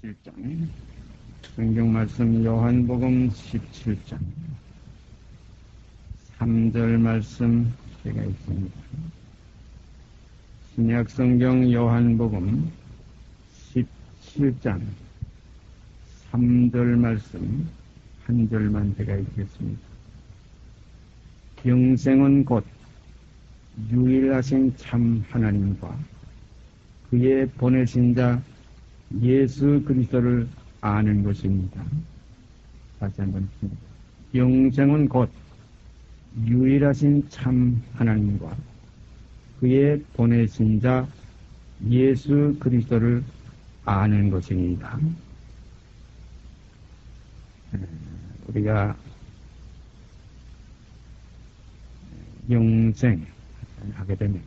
17장 성경 말씀 요한복음 17장 3절 말씀 제가 있습니다. 신약 성경 요한복음 17장 3절 말씀 한 절만 제가 읽겠습니다. 영생은 곧 유일하신 참 하나님과 그의 보내신 자 예수 그리스도를 아는 것입니다. 다시 한번 씁니다. 영생은 곧 유일하신 참 하나님과 그의 보내신 자 예수 그리스도를 아는 것입니다. 우리가 영생 하게 되면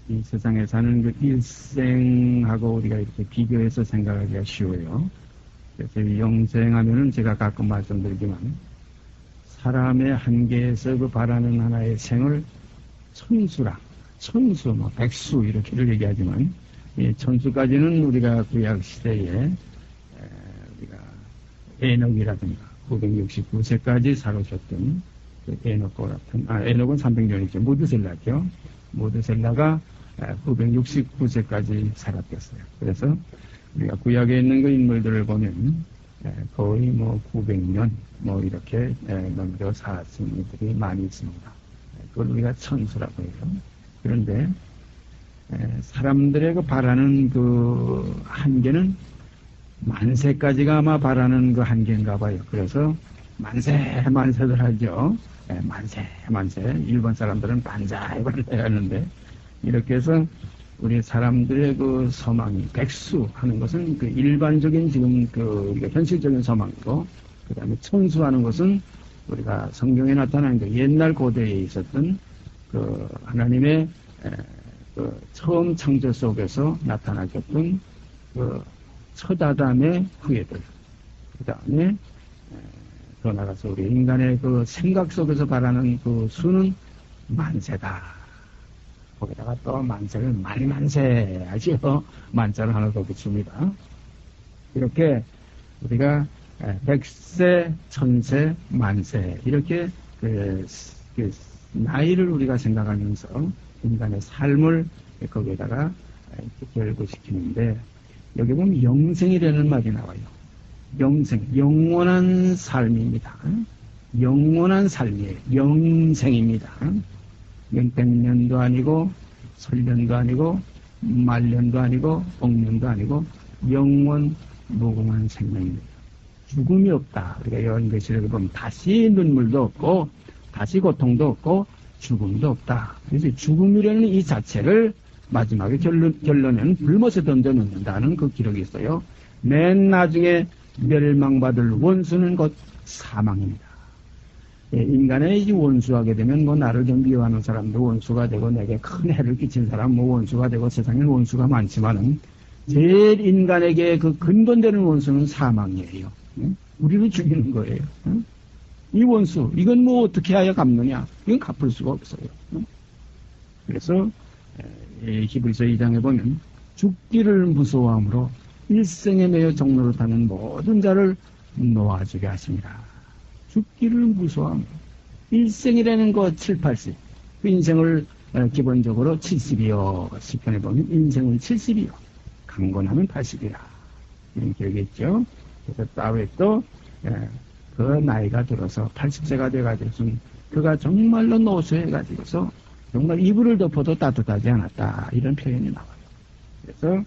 이 세상에 사는 그 일생하고 우리가 이렇게 비교해서 생각하기가 쉬워요. 그래서 영생하면은 제가 가끔 말씀드리지만 사람의 한계에서 그 바라는 하나의 생을 천수라, 천수, 백수 이렇게를 얘기하지만 이 천수까지는 우리가 구약 시대에 우리가 에녹이라든가 969세까지 살아오셨던 그 에녹과 같은 에녹은 300년이죠. 모드셀라죠. 모드셀라가 969세까지 살았겠어요. 그래서 우리가 구약에 있는 그 인물들을 보면 거의 900년 이렇게 넘겨 사신 분들이 많이 있습니다. 그걸 우리가 천수라고 해요. 그런데 사람들의 그 바라는 그 한계는 만세까지가 아마 바라는 그 한계인가 봐요. 그래서 만세들 하죠. 만세. 일본 사람들은 반자이 하는데 이렇게 해서 우리 사람들의 그 소망이 백수 하는 것은 그 일반적인 지금 그 현실적인 소망이고, 그 다음에 천수하는 것은 우리가 성경에 나타난 그 옛날 고대에 있었던 그 하나님의 그 처음 창조 속에서 나타나셨던 그 첫 아담의 후예들, 그 다음에 더 나가서 우리 인간의 그 생각 속에서 바라는 그 수는 만세다. 거기다가 또 만세를 많이 만세 하죠. 만자를 하나 더 붙입니다. 이렇게 우리가 백세, 천세, 만세 이렇게 그 나이를 우리가 생각하면서 인간의 삶을 거기에다가 결부시키는데 여기 보면 영생이라는 말이 나와요. 영생, 영원한 삶입니다. 영원한 삶이에요. 영생입니다. 100년도 아니고 설년도 아니고 말년도 아니고 억년도 아니고 영원 무궁한 생명입니다. 죽음이 없다. 우리가 요한계시록에 보면 다시 눈물도 없고 다시 고통도 없고 죽음도 없다. 그래서 죽음이라는 이 자체를 마지막에 결론에는 불못에 던져놓는다는 그 기록이 있어요. 맨 나중에 멸망받을 원수는 곧 사망입니다. 인간의 이 원수하게 되면 나를 좀 미워하는 사람도 원수가 되고 내게 큰 해를 끼친 사람 원수가 되고 세상에 원수가 많지만은 제일 인간에게 그 근본되는 원수는 사망이에요. 우리를 죽이는 거예요. 이 원수 이건 어떻게 하여 갚느냐? 이건 갚을 수가 없어요. 그래서 히브리서 2장에 보면 죽기를 무서워함으로 일생에 매여 종로를 타는 모든 자를 놓아주게 하십니다. 죽기를 무서워함. 일생이라는 거 7, 80. 그 인생을 기본적으로 70이요. 시편에 보면 인생은 70이요. 강건하면 80이라. 이런 기억이 있죠. 그래서 다윗도 그 나이가 들어서 80세가 돼가지고 그가 정말로 노쇠해가지고서 정말 이불을 덮어도 따뜻하지 않았다. 이런 표현이 나와요. 그래서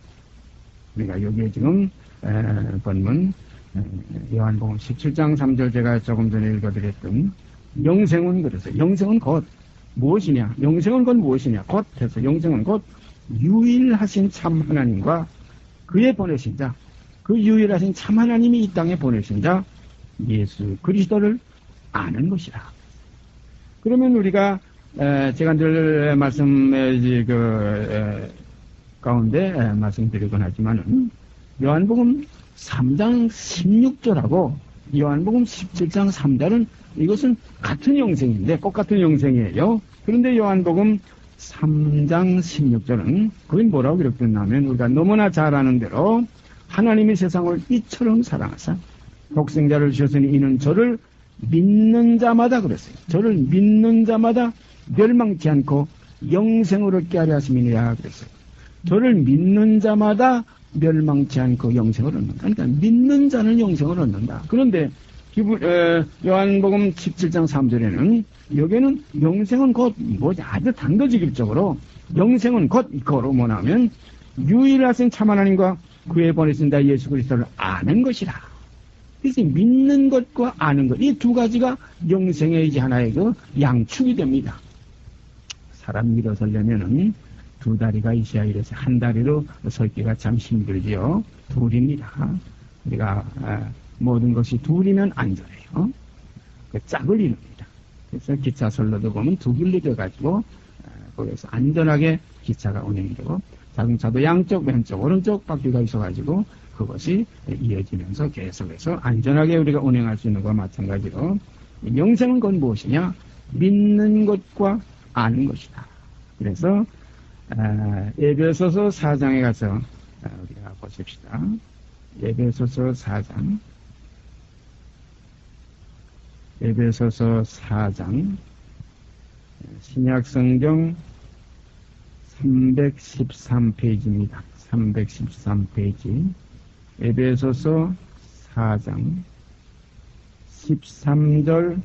우리가 여기에 지금 본문 요한복음 17장 3절 제가 조금 전에 읽어드렸던 영생은 그래서 영생은 곧 무엇이냐? 영생은 곧 무엇이냐? 곧 해서 영생은 곧 유일하신 참 하나님과 그의 보내신 자, 그 유일하신 참 하나님이 이 땅에 보내신 자 예수 그리스도를 아는 것이라. 그러면 우리가 제가 늘 말씀에 가운데 말씀드리곤 하지만은 요한복음 3장 16절하고 요한복음 17장 3절은 이것은 같은 영생인데 똑같은 영생이에요. 그런데 요한복음 3장 16절은 그게 뭐라고 기록됐냐면 우리가 너무나 잘 아는 대로 하나님이 세상을 이처럼 사랑하사 독생자를 주셨으니 이는 저를 믿는 자마다 그랬어요. 저를 믿는 자마다 멸망치 않고 영생을 얻게 하려 하심이니라 그랬어요. 저를 믿는 자마다 멸망치 않고 영생을 얻는다. 그러니까 믿는 자는 영생을 얻는다. 그런데 요한복음 17장 3절에는 여기에는 영생은 곧 뭐지 아주 단도직입적으로 영생은 곧 이거로 뭐냐면 유일하신 참 하나님과 그의 보내신 자 예수 그리스도를 아는 것이라. 그래서 믿는 것과 아는 것, 이 두 가지가 영생의 이제 하나의 그 양축이 됩니다. 사람 일어서려면은 두 다리가 있어야 이래서 한 다리로 서기가 참 힘들지요. 둘입니다. 우리가 모든 것이 둘이면 안전해요. 그 짝을 이룹니다. 그래서 기차선로도 보면 두 길로 돼가지고 거기서 안전하게 기차가 운행이 되고 자동차도 양쪽 왼쪽 오른쪽 바퀴가 있어가지고 그것이 이어지면서 계속해서 안전하게 우리가 운행할 수 있는 것과 마찬가지로 영생은 건 무엇이냐? 믿는 것과 아는 것이다. 그래서 에베소서 4장에 가서 우리가 보십시다. 에베소서 4장 에베소서 4장 신약성경 313페이지입니다. 313페이지 에베소서 4장 13절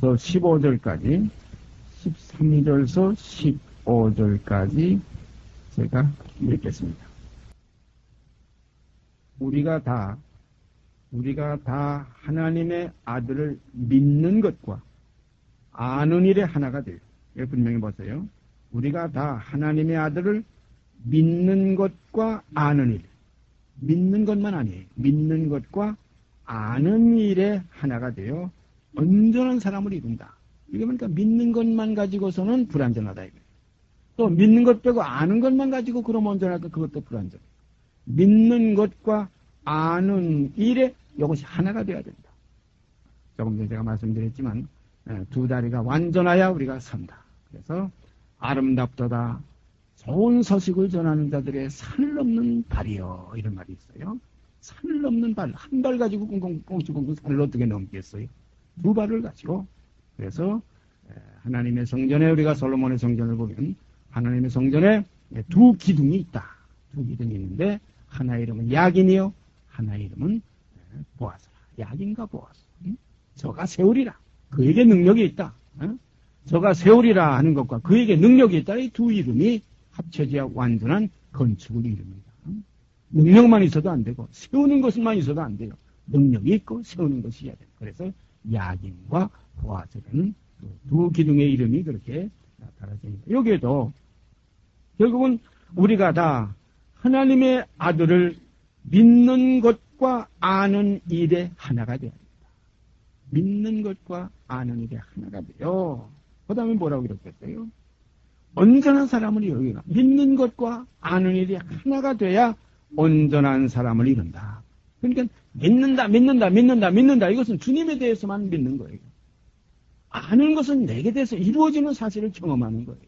15절까지 13절서 15절까지 제가 읽겠습니다. 우리가 다 하나님의 아들을 믿는 것과 아는 일에 하나가 돼요. 여기 분명히 보세요. 우리가 다 하나님의 아들을 믿는 것과 아는 일. 믿는 것만 아니에요. 믿는 것과 아는 일에 하나가 되어 온전한 사람을 이룬다. 이게 그러니까 믿는 것만 가지고서는 불완전하다. 이거예요. 또 믿는 것 빼고 아는 것만 가지고 그럼 온전하다. 그것도 불완전해요. 믿는 것과 아는 일에 이것이 하나가 되어야 된다. 조금 전에 제가 말씀드렸지만 두 다리가 완전하여 우리가 선다. 그래서 아름답도다. 좋은 소식을 전하는 자들의 산을 넘는 발이요. 이런 말이 있어요. 산을 넘는 발. 한 발 가지고 꽁꽁꽁꽁 산을 어떻게 넘겠어요? 두 발을 가지고. 그래서 하나님의 성전에 우리가 솔로몬의 성전을 보면 하나님의 성전에 두 기둥이 있다. 두 기둥이 있는데 하나 이름은 야긴이요. 하나 이름은 보아스라. 야긴과 보아스. 저가 세우리라. 그에게 능력이 있다. 저가 세우리라 하는 것과 그에게 능력이 있다. 이 두 이름이 합쳐져야 완전한 건축을 이룹니다. 능력만 있어도 안 되고 세우는 것만 있어도 안 돼요. 능력이 있고 세우는 것이 해야 돼요. 그래서 야긴과 보아스라는 두 기둥의 이름이 그렇게 나타나집니다. 여기에도 결국은 우리가 다 하나님의 아들을 믿는 것과 아는 일에 하나가 되어야 됩니다. 믿는 것과 아는 일에 하나가 돼요. 그 다음에 뭐라고 이랬겠어요? 온전한 사람을 이루기가 믿는 것과 아는 일이 하나가 돼야 온전한 사람을 이룬다. 그러니까 믿는다. 이것은 주님에 대해서만 믿는 거예요. 아는 것은 내게 대해서 이루어지는 사실을 경험하는 거예요.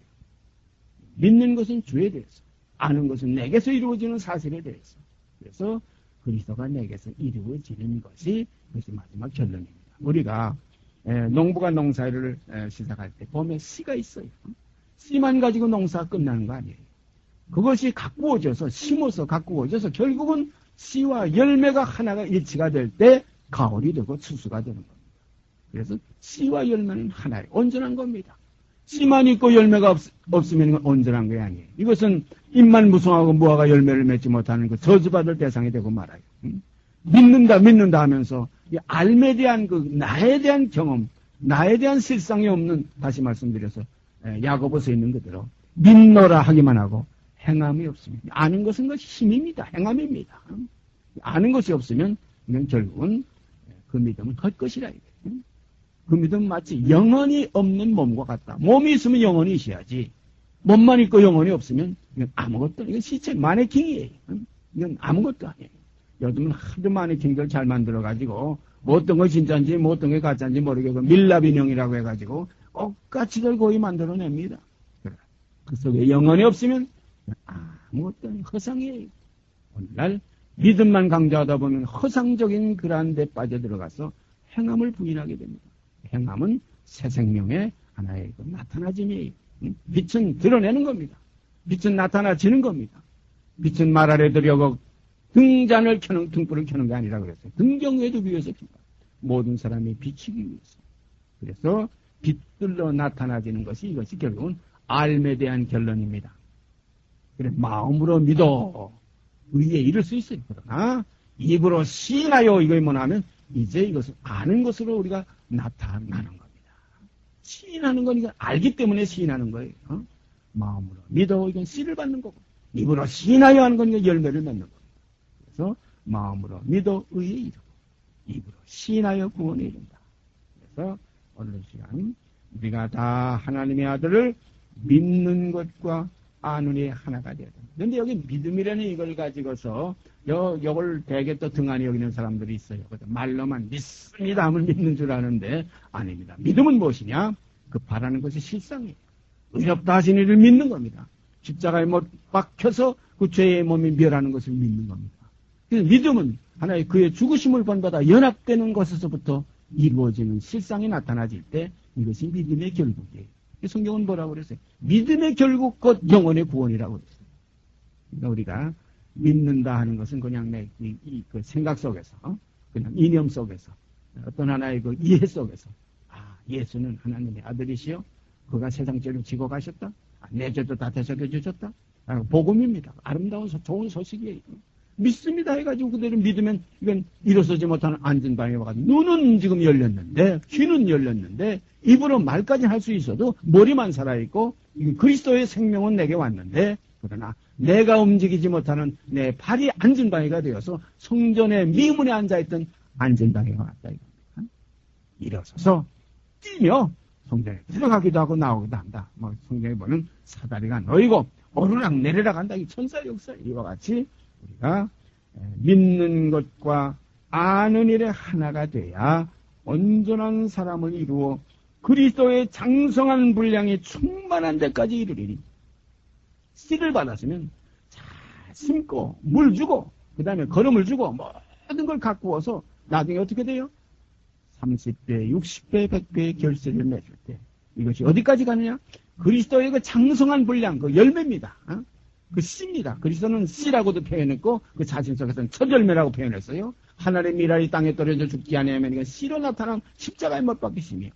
믿는 것은 주에 대해서, 아는 것은 내게서 이루어지는 사실에 대해서. 그래서 그리스도가 내게서 이루어지는 것이 그것이 마지막 결론입니다. 우리가 농부가 농사를 시작할 때 봄에 씨가 있어요. 씨만 가지고 농사가 끝나는 거 아니에요. 그것이 가꾸어져서 심어서 가꾸어져서 결국은 씨와 열매가 하나가 일치가 될 때 가을이 되고 추수가 되는 겁니다. 그래서 씨와 열매는 하나예요. 온전한 겁니다. 씨만 있고 열매가 없으면 이건 온전한 게 아니에요. 이것은 잎만 무성하고 무화과 열매를 맺지 못하는 그 저주받을 대상이 되고 말아요. 믿는다 하면서 이 알에 대한 그 나에 대한 경험, 나에 대한 실상이 없는, 다시 말씀드려서 야고보서 있는 그대로 믿노라 하기만 하고 행함이 없으면, 아는 것은 그 힘입니다. 행함입니다. 아는 것이 없으면 이건 결국은 그 믿음은 헛것이라 이거예요. 그 믿음은 마치 영혼이 없는 몸과 같다. 몸이 있으면 영혼이 있어야지. 몸만 있고 영혼이 없으면 이건 아무것도, 이건 시체 마네킹이에요. 이건 아무것도 아니에요. 요즘은 하도 마네킹들 잘 만들어가지고 뭐 어떤 거 진짜인지 뭐 어떤 게 가짜인지 모르겠고 밀랍 인형이라고 해가지고 똑같이들 거의 만들어냅니다. 그 속에 영혼이 없으면 아무 어떤 허상이에요. 오늘날 믿음만 강조하다 보면 허상적인 그러한 데 빠져들어가서 행함을 부인하게 됩니다. 행함은 새 생명의 하나의 그 나타나짐이에요. 빛은 드러내는 겁니다. 빛은 나타나지는 겁니다. 빛은 말 아래 들여고 등잔을 켜는, 등불을 켜는 게 아니라 그랬어요. 등경에도 위해서 켜다. 모든 사람이 비치기 위해서. 그래서 빛들로 나타나지는 것이 이것이 결국은 알에 대한 결론입니다. 그래, 마음으로 믿어. 의에 이를 수 있어요. 그러나 입으로 시인하여 이거 뭐냐 하면 이제 이것을 아는 것으로 우리가 나타나는 겁니다. 시인하는 건 이건 알기 때문에 시인하는 거예요. 마음으로 믿어 이건 씨를 받는 거고 입으로 시인하여 하는 건 이건 열매를 맺는 겁니다. 그래서 마음으로 믿어 의에 이르고 입으로 시인하여 구원에 이른다. 그래서 오늘 시간 우리가 다 하나님의 아들을 믿는 것과 아는 이 하나가 되어야 됩니다. 그런데 여기 믿음이라는 이걸 가지고서 이걸 되게 또 등한히 여기는 사람들이 있어요. 말로만 믿습니다 하면 믿는 줄 아는데 아닙니다. 믿음은 무엇이냐? 그 바라는 것이 실상이에요. 의롭다 하신 이를 믿는 겁니다. 십자가에 못 박혀서 그 죄의 몸이 멸하는 것을 믿는 겁니다. 그래서 믿음은 하나의 그의 죽으심을 본받아 연합되는 것에서부터 이루어지는 실상이 나타나질 때 이것이 믿음의 결국이에요. 성경은 뭐라고 그랬어요? 믿음의 결국 곧 영혼의 구원이라고 그랬어요. 그러니까 우리가 믿는다 하는 것은 그냥 그 생각 속에서, 그냥 이념 속에서, 어떤 하나의 그 이해 속에서, 예수는 하나님의 아들이시여? 그가 세상 죄를 지고 가셨다? 내 죄도 다 대속해 주셨다? 복음입니다. 아름다운 좋은 소식이에요. 믿습니다 해가지고 그대로 믿으면 이건 일어서지 못하는 안전방에 와가지고 눈은 지금 열렸는데 귀는 열렸는데 입으로 말까지 할 수 있어도 머리만 살아있고 그리스도의 생명은 내게 왔는데 그러나 내가 움직이지 못하는 내 발이 안전방해가 되어서 성전의 미문에 앉아있던 안전방해가 왔다 이겁니다. 일어서서 뛰며 성전에 들어가기도 하고 나오기도 한다. 뭐 성경에 보면 사다리가 놓이고 오르락 내리락 한다. 이 천사 역사 이와 같이 우리가 믿는 것과 아는 일의 하나가 돼야 온전한 사람을 이루어 그리스도의 장성한 분량이 충만한 데까지 이르리니 씨를 받았으면 잘 심고 물 주고 그 다음에 거름을 주고 모든 걸 갖고 와서 나중에 어떻게 돼요? 30배, 60배, 100배의 결실을 맺을 때 이것이 어디까지 가느냐? 그리스도의 그 장성한 분량, 그 열매입니다. 그 씨입니다. 그리스도는 씨라고도 표현했고 그 자신 속에서는 첫 열매라고 표현했어요. 하늘의 미랄이 땅에 떨어져 죽지 아니하면 이건 씨로 나타난 십자가에 못 박히심이요.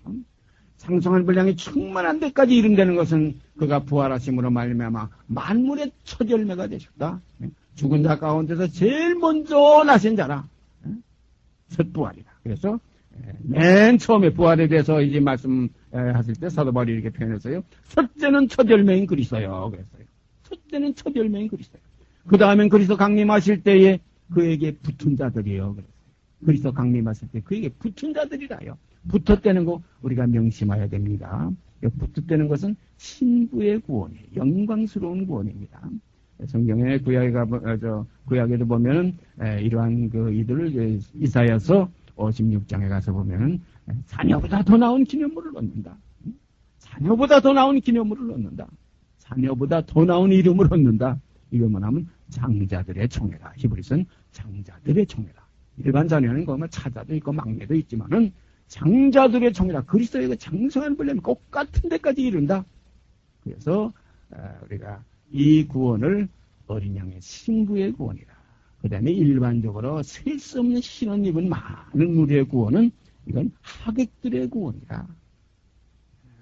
장성한 분량이 충만한 데까지 이른다는 것은 그가 부활하심으로 말미암아 만물의 첫 열매가 되셨다. 죽은 자 가운데서 제일 먼저 나신 자라. 첫 부활이다. 그래서 맨 처음에 부활에 대해서 이제 말씀하실 때 사도 바울이 이렇게 표현했어요. 첫째는 첫 열매인 그리스도요. 그랬어요. 첫째는 첫 열매인 그리스도요. 그 다음엔 그리스도 강림하실 때에 그에게 붙은 자들이요. 그랬어요. 그리스도 강림하실 때 그에게 붙은 자들이라요. 붙었다는 거 우리가 명심해야 됩니다. 붙었다는 것은 신부의 구원이에요. 영광스러운 구원입니다. 성경의 구약에도 보면은 이러한 그 이들을 이사야서 56장에 가서 보면은 자녀보다 더 나은 기념물을 얻는다. 자녀보다 더 나은 기념물을 얻는다. 자녀보다 더 나은 이름을 얻는다. 이거 뭐냐면 장자들의 총회다. 히브리서는 장자들의 총회다. 일반 자녀는 뭐 차자도 있고 막내도 있지만은 장자들의 총회다. 그리스도의 그 장성한 분량이 꼭 같은 데까지 이른다. 그래서 우리가 이 구원을 어린 양의 신부의 구원이다. 그 다음에 일반적으로 셀 수 없는 신원 입은 많은 우리의 구원은 이건 하객들의 구원이다.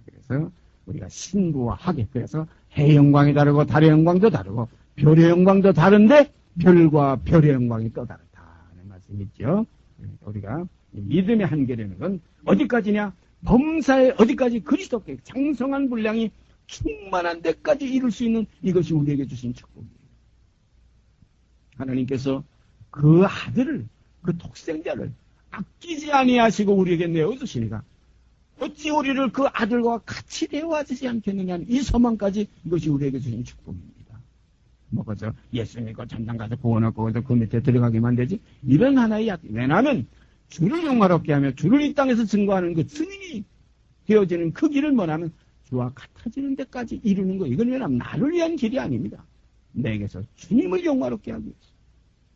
그래서 우리가 신부와 하객, 그래서 해의 영광이 다르고 달의 영광도 다르고 별의 영광도 다른데 별과 별의 영광이 또 다르다는 말씀이죠. 우리가 믿음의 한계라는 건 어디까지냐? 범사에 어디까지 그리스도께 장성한 분량이 충만한 데까지 이룰 수 있는 이것이 우리에게 주신 축복이에요. 하나님께서 그 아들을, 그 독생자를 아끼지 아니하시고 우리에게 내어주시니까 어찌 우리를 그 아들과 같이 대화하지 않겠느냐는 이 소망까지 이것이 우리에게 주신 축복입니다. 그저 예수 믿고 전당 가서 구원 얻고 그 밑에 들어가기만 되지 이런 하나의 약. 왜냐하면 주를 영화롭게 하며 주를 이 땅에서 증거하는 그 증인이 되어지는 그 길을 뭐냐면 주와 같아지는 데까지 이루는 거. 이건 왜냐하면 나를 위한 길이 아닙니다. 내게서 주님을 영화롭게 하기 위해서,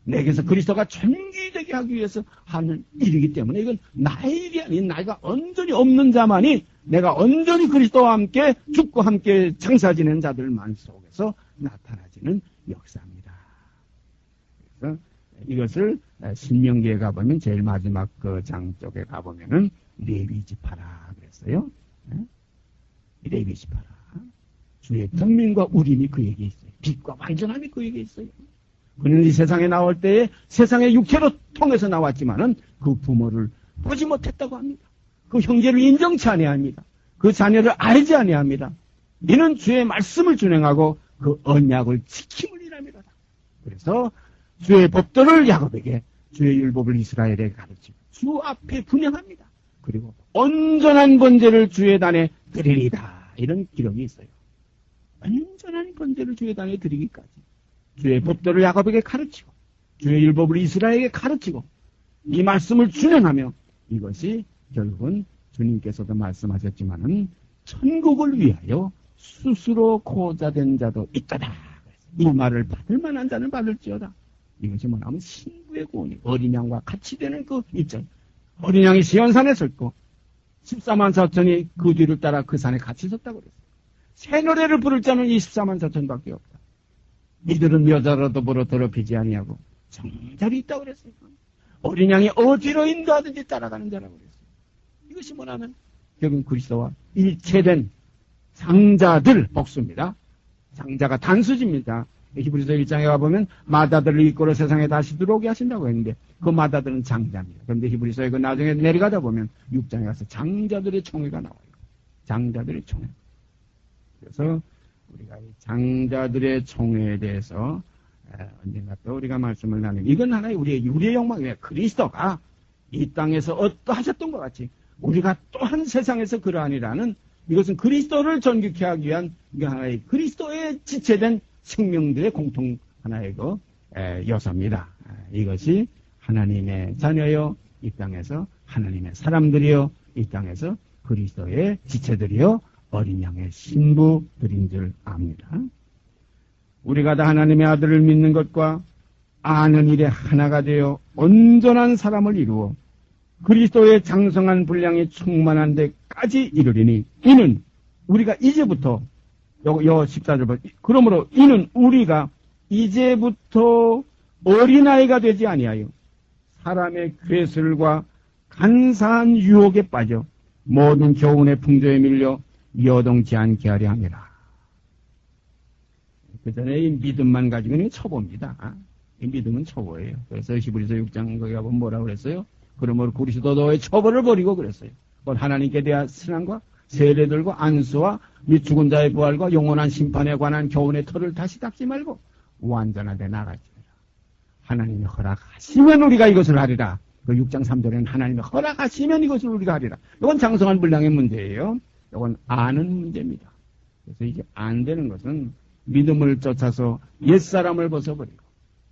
내게서 그리스도가 존귀되게 하기 위해서 하는 일이기 때문에 이건 나의 일이 아닌 내가 온전히 없는 자만이, 내가 온전히 그리스도와 함께 죽고 함께 장사 지낸 자들만 속에서 나타나지는 역사입니다. 그래서 이것을 신명기에 가보면 제일 마지막 그 장 쪽에 가보면은 레위 지파라 그랬어요. 레위 지파라. 주의 평민과 우림이 그에게 있어요. 빛과 완전함이 그에게 있어요. 그는 이 세상에 나올 때에 세상의 육체로 통해서 나왔지만은 그 부모를 보지 못했다고 합니다. 그 형제를 인정치 아니합니다. 그 자녀를 알지 아니합니다. 이는 주의 말씀을 준행하고 그 언약을 지킴을 일합니다. 그래서 주의 법도를 야곱에게, 주의 율법을 이스라엘에게 가르치고 주 앞에 분양합니다. 그리고 온전한 번제를 주의 단에 드리리다. 이런 기록이 있어요. 온전한 번제를 주의 단에 드리기까지 주의 법도를 야곱에게 가르치고 주의 율법을 이스라엘에게 가르치고 이 말씀을 준행하며, 이것이 결국은 주님께서도 말씀하셨지만은 천국을 위하여 스스로 고자된 자도 있다다. 이 말을 받을 만한 자는 받을지어다. 이것이 뭐냐면 신부의 구원이 어린 양과 같이 되는 그 입장. 어린 양이 시온산에 섰고 14만 4천이 그 뒤를 따라 그 산에 같이 섰다고 그랬어요. 새 노래를 부를 자는 24만 4천밖에 없다. 이들은 여자로 더불어 더럽히지 아니하고 정자리 있다고 그랬어요. 어린 양이 어디로 인도하든지 따라가는 자라고 그랬어요. 이것이 뭐냐면 결국 그리스도와 일체된 장자들 복수입니다. 장자가 단수지입니다. 히브리서 1장에 가보면 마다들을 이끌어 세상에 다시 들어오게 하신다고 했는데 그 마다들은 장자입니다. 그런데 히브리서에 그 나중에 내려가다 보면 6장에 가서 장자들의 총회가 나와요. 장자들의 총회. 그래서 우리가 이 장자들의 총회에 대해서 언젠가 또 우리가 말씀을 나누면, 이건 하나의 우리의 욕망이에요. 그리스도가 이 땅에서 어떠하셨던 것 같이 우리가 또한 세상에서 그러하니라는, 이것은 그리스도를 전격케 하기 위한 이게 하나의 그리스도의 지체된 생명들의 공통 하나의 그 여사입니다. 이것이 하나님의 자녀요 이 땅에서 하나님의 사람들이요 이 땅에서 그리스도의 지체들이요 어린 양의 신부들인 줄 압니다. 우리가 다 하나님의 아들을 믿는 것과 아는 일에 하나가 되어 온전한 사람을 이루어 그리스도의 장성한 분량이 충만한 데까지 이르리니, 이는 우리가 이제부터 요 14절 봐. 그러므로 이는 우리가 이제부터 어린아이가 되지 아니하여 사람의 괴술과 간사한 유혹에 빠져 모든 교훈의 풍조에 밀려 여동치 않게 하려 함이라. 그 전에 이 믿음만 가지고는 초보입니다. 이 믿음은 초보예요. 그래서 히브리서 6장 거기 가보면 뭐라고 그랬어요? 그러므로 그리스도의 초보를 버리고 그랬어요. 곧 하나님께 대한 신앙과 세례들과 안수와 및 죽은 자의 부활과 영원한 심판에 관한 교훈의 틀을 다시 닦지 말고 완전하게 나갈지니라. 하나님이 허락하시면 우리가 이것을 하리라. 그 6장 3절에는 하나님이 허락하시면 이것을 우리가 하리라. 이건 장성한 분량의 문제예요. 이건 아는 문제입니다. 그래서 이게 안 되는 것은 믿음을 쫓아서 옛사람을 벗어버리고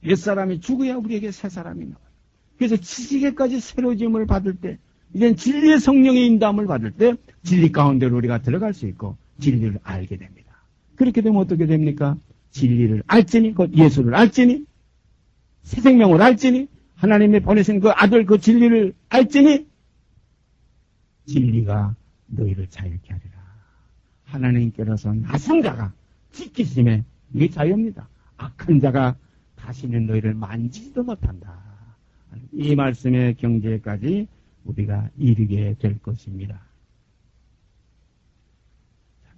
옛사람이 죽어야 우리에게 새사람이 나와요. 그래서 지식에까지 새로짐을 받을 때, 이젠 진리의 성령의 인도함을 받을 때 진리 가운데로 우리가 들어갈 수 있고 진리를 알게 됩니다. 그렇게 되면 어떻게 됩니까? 진리를 알지니, 곧 예수를 알지니, 새 생명을 알지니, 하나님이 보내신 그 아들 그 진리를 알지니, 진리가 너희를 자유케 하리라. 하나님께로서 나선 자가 지키심에 이게 자유입니다. 악한 자가 다시는 너희를 만지지도 못한다. 이 말씀의 경지에까지 우리가 이르게 될 것입니다.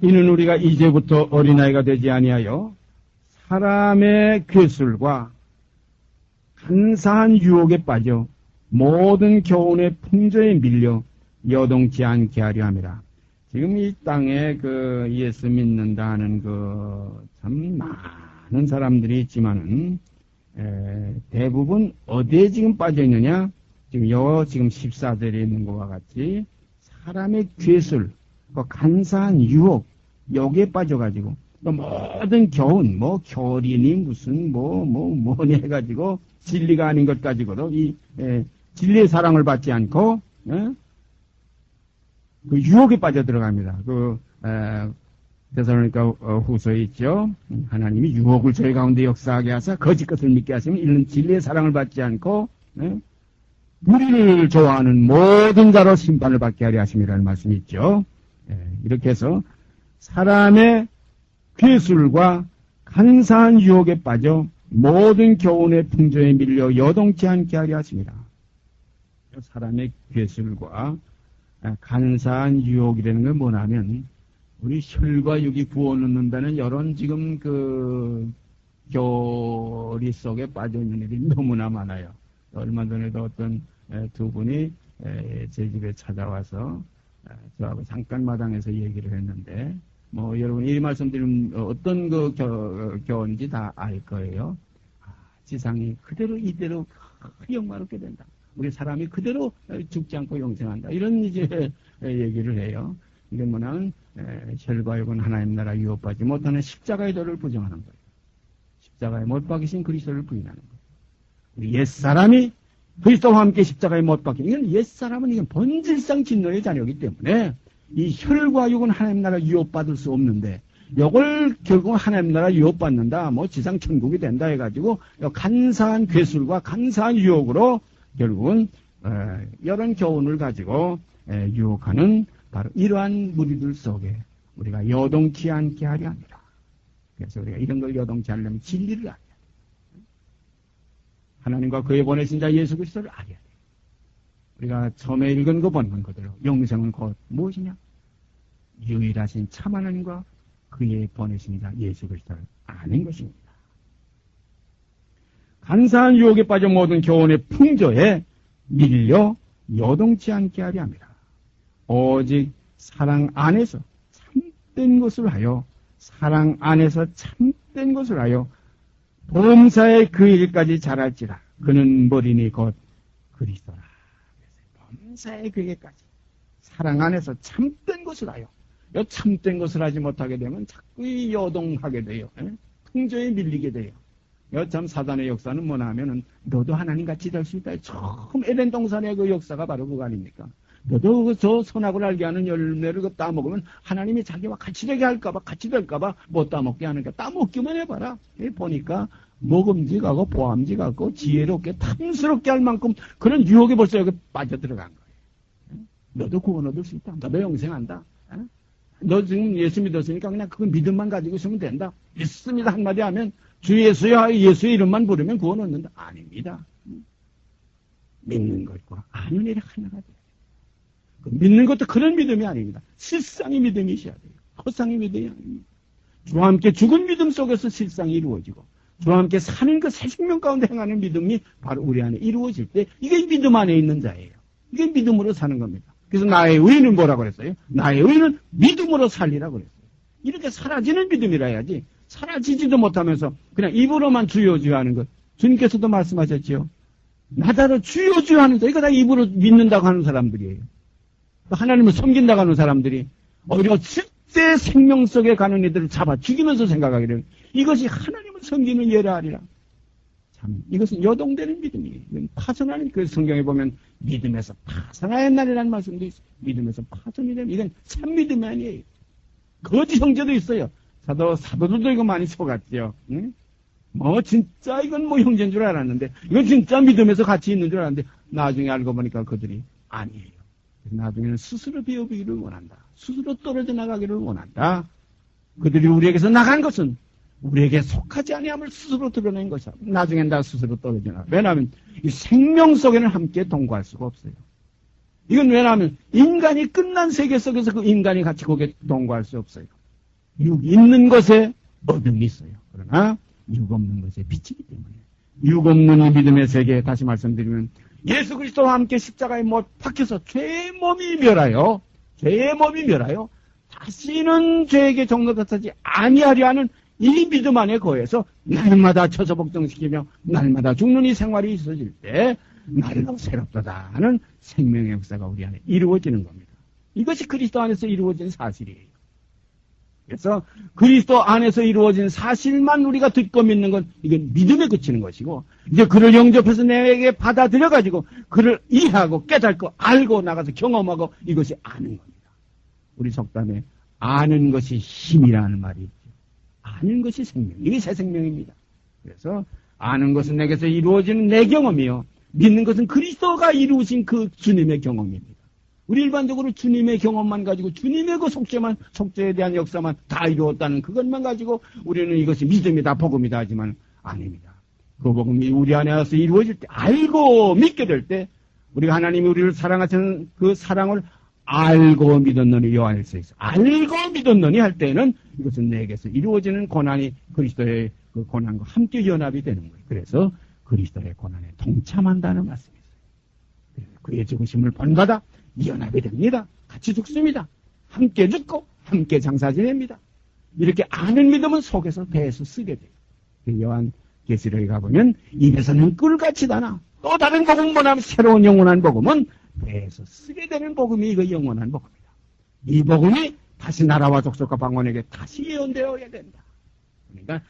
이는 우리가 이제부터 어린아이가 되지 아니하여 사람의 괴술과 간사한 유혹에 빠져 모든 교훈의 풍조에 밀려 여동치 않게 하려 함이라. 지금 이 땅에 그 예수 믿는다 하는 그 참 많은 사람들이 있지만은 대부분 어디에 지금 빠져 있느냐? 지금 14절에 있는 것과 같이 사람의 괴술, 그 간사한 유혹, 여기에 빠져가지고 또 모든 교훈, 뭐 교리니 무슨 뭐니 해가지고 진리가 아닌 것 가지고도 이 진리의 사랑을 받지 않고 그 유혹에 빠져 들어갑니다. 데살로니가 후서에 있죠. 하나님이 유혹을 저희 가운데 역사하게 하사 거짓 것을 믿게 하시면 이는 진리의 사랑을 받지 않고 불의를 좋아하는 모든 자로 심판을 받게 하려 하심이라는 말씀이 있죠. 이렇게 해서 사람의 괴술과 간사한 유혹에 빠져 모든 교훈의 풍조에 밀려 여동치 않게 하려 하십니다. 사람의 괴술과 간사한 유혹이라는 건 뭐냐면 우리 혈과 육이 부어놓는다는 이런 지금 교리 속에 빠져있는 일이 너무나 많아요. 얼마 전에도 어떤 두 분이 제 집에 찾아와서 저하고 잠깐 마당에서 얘기를 했는데 여러분 이 말씀드리면 어떤 교훈인지 다 알 거예요. 지상이 그대로 이대로 영화롭게 된다. 우리 사람이 그대로 죽지 않고 영생한다. 이런 이제 얘기를 해요. 이게 뭐냐면 혈과 육은 하나님 나라 유혹받지 못하는 십자가의 도를 부정하는 거예요. 십자가에 못 박이신 그리스도를 부인하는 거예요. 우리 옛사람이 그리스도와 함께 십자가에 못 박힌 이건 옛사람은 이건 본질상 진노의 자녀이기 때문에 이 혈과 육은 하나님 나라 유혹받을 수 없는데 이걸 결국 하나님 나라 유혹받는다. 지상 천국이 된다 해가지고 간사한 괴술과 간사한 유혹으로 결국은 이런 교훈을 가지고 유혹하는 바로 이러한 무리들 속에 우리가 여동치 않게 하려 합니다. 그래서 우리가 이런 걸 여동치 않으려면 진리를 알아야 돼요. 하나님과 그의 보내신 자 예수 그리스도를 알아야 돼요. 우리가 처음에 읽은 거 보는 그대로 영생은 곧 무엇이냐? 유일하신 참 하나님과 그의 보내신 자 예수 그리스도를 아는 것입니다. 간사한 유혹에 빠져 모든 교훈의 풍조에 밀려 여동치 않게 하려 합니다. 오직 사랑 안에서 참된 것을 하여 사랑 안에서 참된 것을 하여 범사의 그 일까지 자랄지라. 그는 머리니 곧 그리스도라. 범사의 그 일까지 사랑 안에서 참된 것을 하여 이 참된 것을 하지 못하게 되면 자꾸 여동하게 돼요. 풍조에 밀리게 돼요. 참 사단의 역사는 뭐냐 하면은 너도 하나님같이 될 수 있다. 처음 에덴 동산의 그 역사가 바로 그거 아닙니까? 너도 저 선악을 알게 하는 열매를 따먹으면 하나님이 자기와 같이 되게 할까봐 같이 될까봐 못 따먹게 하니까 따먹기만 해봐라. 보니까 먹음직하고 보암직하고 지혜롭게 탐스럽게 할 만큼 그런 유혹에 벌써 여기 빠져들어간 거예요. 너도 구원 얻을 수 있다. 너도 영생한다. 너 지금 예수 믿었으니까 그냥 그 믿음만 가지고 있으면 된다. 믿습니다 한마디 하면 주 예수야 예수의 이름만 부르면 구원 얻는다. 아닙니다. 믿는 것과 아는 일이 하나가 돼요. 믿는 것도 그런 믿음이 아닙니다. 실상의 믿음이 있어야 돼요. 허상의 믿음이 아닙니다. 주와 함께 죽은 믿음 속에서 실상이 이루어지고 주와 함께 사는 그 새 생명 가운데 행하는 믿음이 바로 우리 안에 이루어질 때 이게 믿음 안에 있는 자예요. 이게 믿음으로 사는 겁니다. 그래서 나의 의는 뭐라고 그랬어요? 나의 의는 믿음으로 살리라고 그랬어요. 이렇게 사라지는 믿음이라 해야지 사라지지도 못하면서 그냥 입으로만 주여 주여 하는 것. 주님께서도 말씀하셨지요. 나더러 주여 주여 하는 자 이거 다 입으로 믿는다고 하는 사람들이에요. 하나님을 섬긴다고 하는 사람들이 오히려 실제 생명 속에 가는 이들을 잡아 죽이면서 생각하기를 이것이 하나님을 섬기는 예라 하리라. 참 이것은 여동되는 믿음이에요. 파선하는 그 성경에 보면 믿음에서 파선하는 날이라는 말씀도 있어요. 믿음에서 파선이 되면 이건 참 믿음이 아니에요. 거짓 형제도 있어요. 사도들도 이거 많이 속았죠. 응? 진짜 이건 형제인 줄 알았는데 이건 진짜 믿음에서 같이 있는 줄 알았는데 나중에 알고 보니까 그들이 아니에요. 나중에는 스스로 비워보기를 원한다. 스스로 떨어져 나가기를 원한다. 그들이 우리에게서 나간 것은 우리에게 속하지 아니함을 스스로 드러낸 것이다. 나중엔 다 스스로 떨어져 나가. 왜냐하면 이 생명 속에는 함께 동거할 수가 없어요. 이건 왜냐하면 인간이 끝난 세계 속에서 그 인간이 같이 거기에 동거할 수 없어요. 육 있는 것에 어둠이 있어요. 그러나 육 없는 것에 빛이기 때문에 육 없는 이 믿음의 세계 다시 말씀드리면 예수 그리스도와 함께 십자가에 못 박혀서 죄의 몸이 멸하여 다시는 죄에게 종노릇하지 아니하려 하는 이 믿음 안에 거해서 날마다 처소 복종시키며 날마다 죽는 이 생활이 있어질 때 날로 새롭다 하는 생명의 역사가 우리 안에 이루어지는 겁니다. 이것이 그리스도 안에서 이루어진 사실이에요. 그래서 그리스도 안에서 이루어진 사실만 우리가 듣고 믿는 건 이건 믿음에 그치는 것이고, 이제 그를 영접해서 내게 받아들여가지고 그를 이해하고 깨닫고 알고 나가서 경험하고, 이것이 아는 겁니다. 우리 속담에 아는 것이 힘이라는 말이 있죠. 아는 것이 생명, 이게 새 생명입니다. 그래서 아는 것은 내게서 이루어지는 내 경험이요, 믿는 것은 그리스도가 이루신 그 주님의 경험입니다. 우리 일반적으로 주님의 경험만 가지고 주님의 그 속죄에 대한 역사만 다 이루었다는 그것만 가지고 우리는 이것이 믿음이다, 복음이다 하지만 아닙니다. 그 복음이 우리 안에 와서 이루어질 때, 알고 믿게 될 때, 우리가 하나님이 우리를 사랑하시는 그 사랑을 알고 믿었느니, 요한일서에 있어 알고 믿었느니 할 때는 이것은 내게서 이루어지는 고난이 그리스도의 그 고난과 함께 연합이 되는 거예요. 그래서 그리스도의 고난에 동참한다는 말씀이에요. 그의 죽으심을 본받아 연합이 됩니다. 같이 죽습니다. 함께 죽고 함께 장사 지냅니다. 이렇게 아는 믿음은 속에서 배에서 쓰게 돼요. 요한계시록에 가보면 입에서는 꿀같이 다나 또 다른 복음보다 새로운 영원한 복음은 배에서 쓰게 되는 복음이 이거 영원한 복음이다. 이 복음이 다시 나라와 족속과 방언에게 다시 예언되어야 된다. 그러니까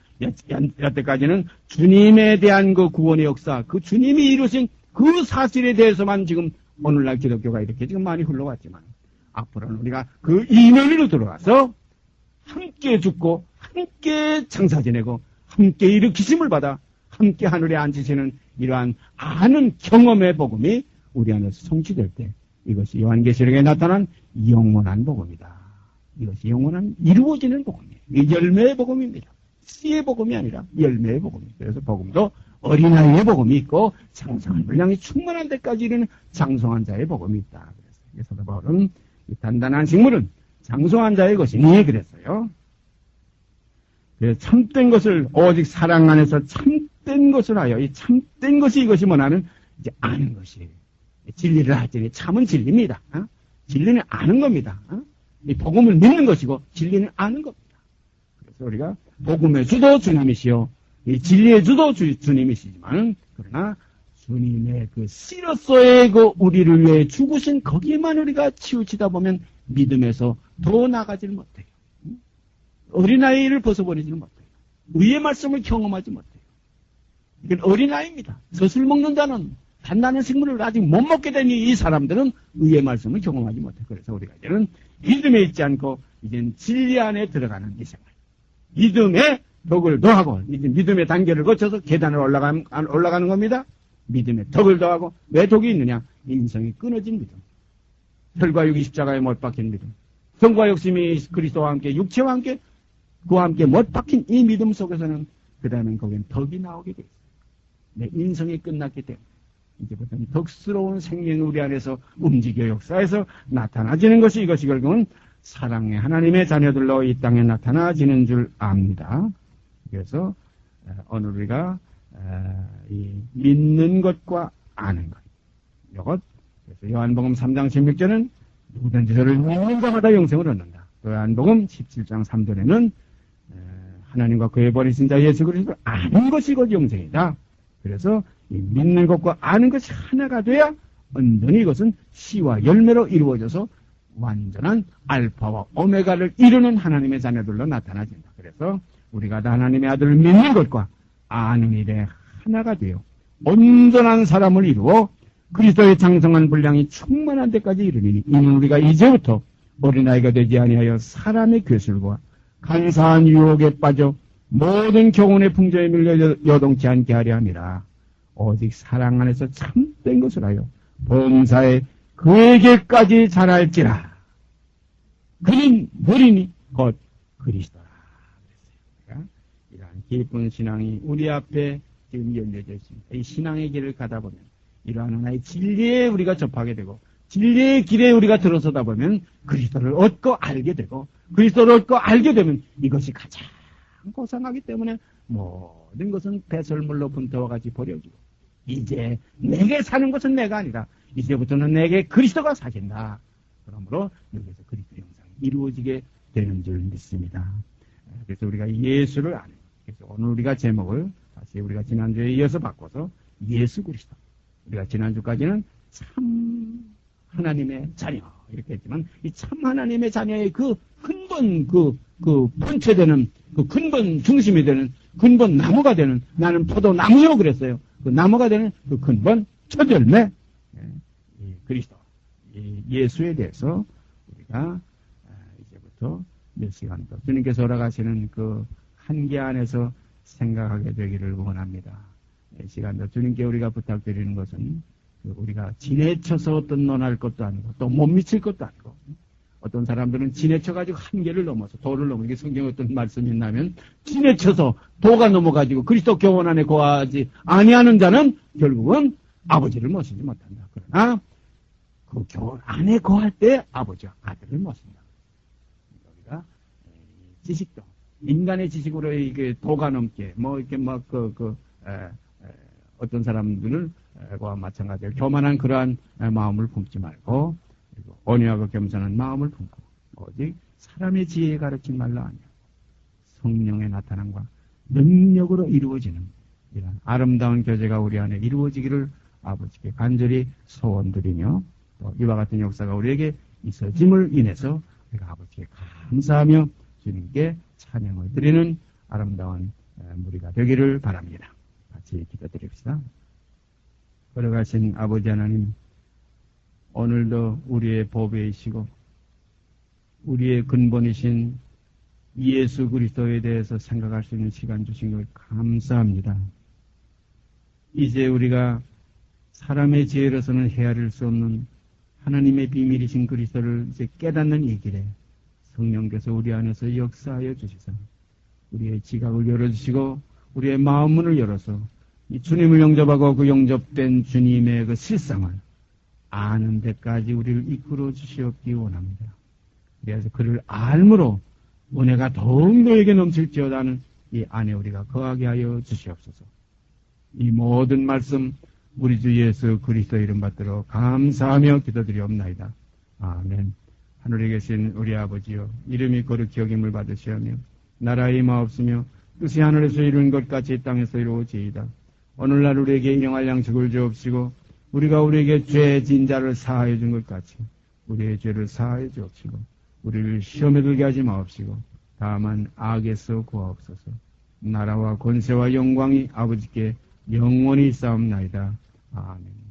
여태까지는 주님에 대한 그 구원의 역사, 그 주님이 이루신 그 사실에 대해서만 지금 오늘날 기독교가 이렇게 지금 많이 흘러왔지만, 앞으로는 우리가 그 이면으로 들어가서 함께 죽고 함께 장사 지내고 함께 일으키심을 받아 함께 하늘에 앉으시는 이러한 아는 경험의 복음이 우리 안에서 성취될 때, 이것이 요한계시록에 나타난 영원한 복음이다. 이것이 영원한 이루어지는 복음이에요. 이게 열매의 복음입니다. 씨의 복음이 아니라 열매의 복음이에요. 그래서 복음도 어린아이의 복음이 있고 장성한 분량이 충만할 때까지 이르는 장성한 자의 복음이 있다. 그래서 사도 바울은 이 단단한 식물은 장성한 자의 것이니 그랬어요. 그래서 참된 것을 오직 사랑 안에서 참된 것을 하여, 이 참된 것이 이것이 뭐냐면 이제 아는 것이에요. 진리를 하더니 참은 진리입니다. 진리는 아는 겁니다. 이 복음을 믿는 것이고 진리는 아는 겁니다. 그래서 우리가 복음의 주도 주님이시요, 이 진리의 주도 주님이시지만, 그러나 주님의 그 씨로서의 그 우리를 위해 죽으신 거기에만 우리가 치우치다 보면 믿음에서 더 나가지를 못해요. 어린아이를 벗어버리지는 못해요. 의의 말씀을 경험하지 못해요. 이건 어린아이입니다. 젖을 먹는 자는 단단한 식물을 아직 못 먹게 된 이 사람들은 의의 말씀을 경험하지 못해요. 그래서 우리가 이제는 믿음에 있지 않고 이제는 진리 안에 들어가는 이 생활, 믿음의 덕을 더하고, 이제 믿음의 단계를 거쳐서 계단을 올라가는 겁니다. 믿음의 덕을 더하고. 왜 덕이 있느냐? 인성이 끊어진 믿음, 혈과 육이 십자가에 못 박힌 믿음, 성과 욕심이 그리스도와 함께 육체와 함께 그와 함께 못 박힌 이 믿음 속에서는 그 다음엔 거기엔 덕이 나오게 돼 있어요. 내 인성이 끝났기 때문에 이제부터는 덕스러운 생명이 우리 안에서 움직여 역사에서 나타나지는 것이, 이것이 결국은 사랑의 하나님의 자녀들로 이 땅에 나타나지는 줄 압니다. 그래서 오늘 우리가 이 믿는 것과 아는 것, 이것, 그래서 요한복음 3장 16절은 누구든지 저를 믿는 자마다 영생을 얻는다. 요한복음 17장 3절에는 하나님과 그의 버리신 자 예수 그리스도를 아는 것이 곧 영생이다. 그래서 이 믿는 것과 아는 것이 하나가 돼야 온전히 이것은 씨와 열매로 이루어져서 완전한 알파와 오메가를 이루는 하나님의 자녀들로 나타나진다. 그래서 우리가 다 하나님의 아들을 믿는 것과 아는 일에 하나가 되어 온전한 사람을 이루어 그리스도의 장성한 분량이 충만한 데까지 이르리니, 이는 우리가 이제부터 어린아이가 되지 아니하여 사람의 괴술과 간사한 유혹에 빠져 모든 교훈의 풍조에 밀려 여동치 않게 하려 함이라. 오직 사랑 안에서 참된 것을 하여 범사에 그에게까지 자랄지라. 그는 뭐리니? 곧 그리스도라. 그러니까 이러한 깊은 신앙이 우리 앞에 지금 열려져 있습니다. 이 신앙의 길을 가다 보면 이러한 하나의 진리에 우리가 접하게 되고, 진리의 길에 우리가 들어서다 보면 그리스도를 얻고 알게 되고, 그리스도를 얻고 알게 되면 이것이 가장 고상하기 때문에 모든 것은 배설물로 분터와 같이 버려지고, 이제 내게 사는 것은 내가 아니라 이제부터는 내게 그리스도가 사신다. 그러므로 여기서 그리스도 영상이 이루어지게 되는 줄 믿습니다. 그래서 우리가 예수를 아는, 그래서 오늘 우리가 제목을 다시 우리가 지난주에 이어서 바꿔서 예수 그리스도, 우리가 지난주까지는 참 하나님의 자녀 이렇게 했지만 이 참 하나님의 자녀의 그 흔적 근본 본체되는 그 근본 중심이 되는 근본 나무가 되는 나는 포도나무요 그랬어요. 그 나무가 되는 그 근본 첫 열매 이 그리스도 이 예수에 대해서 우리가 이제부터 몇 시간 더 주님께서 허락하시는 그 한계 안에서 생각하게 되기를 원합니다. 몇 시간 더 주님께 우리가 부탁드리는 것은 우리가 지내쳐서 어떤 논할 것도 아니고 또 못 미칠 것도 아니고 어떤 사람들은 지내쳐가지고 한계를 넘어서 도를 넘어 이게 성경에 어떤 말씀이 있나면 지내쳐서 도가 넘어가지고 그리스도 교원 안에 거하지 아니하는 자는 결국은 아버지를 모시지 못한다. 그러나 그 교원 안에 거할 때 아버지와 아들을 모신다. 우리가 지식도 인간의 지식으로 이게 도가 넘게 뭐 이렇게 막 어떤 사람들과 마찬가지로 교만한 그러한 마음을 품지 말고 그리고 온유하고 겸손한 마음을 품고 오직 사람의 지혜에 가르친 말로 아니야 성령의 나타남과 능력으로 이루어지는 이런 아름다운 교제가 우리 안에 이루어지기를 아버지께 간절히 소원드리며 또 이와 같은 역사가 우리에게 있어짐을 인해서 우리가 아버지께 감사하며 주님께 찬양을 드리는 아름다운 무리가 되기를 바랍니다. 같이 기도드립시다. 걸어가신 아버지 하나님, 오늘도 우리의 보배이시고 우리의 근본이신 예수 그리스도에 대해서 생각할 수 있는 시간 주신 걸 감사합니다. 이제 우리가 사람의 지혜로서는 헤아릴 수 없는 하나님의 비밀이신 그리스도를 이제 깨닫는 이 길에 성령께서 우리 안에서 역사하여 주시사 우리의 지각을 열어주시고 우리의 마음 문을 열어서 이 주님을 영접하고 그 영접된 주님의 그 실상을 아는 데까지 우리를 이끌어 주시옵기 원합니다. 그래서 그를 알므로 은혜가 더욱 너에게 넘칠지어다는 이 안에 우리가 거하게 하여 주시옵소서. 이 모든 말씀 우리 주 예수 그리스도 이름 받들어 감사하며 기도드리옵나이다. 아멘. 하늘에 계신 우리 아버지여, 이름이 거룩히 여김을 받으시오며 나라의 임하옵시며 뜻이 하늘에서 이룬 것 같이 땅에서 이루어지이다. 오늘날 우리에게 일용할 양식을 주옵시고 우리가 우리에게 죄 진 자를 사하여 준 것 같이 우리의 죄를 사하여 주옵시고 우리를 시험에 들게 하지 마옵시고 다만 악에서 구하옵소서. 나라와 권세와 영광이 아버지께 영원히 있사옵나이다. 아멘.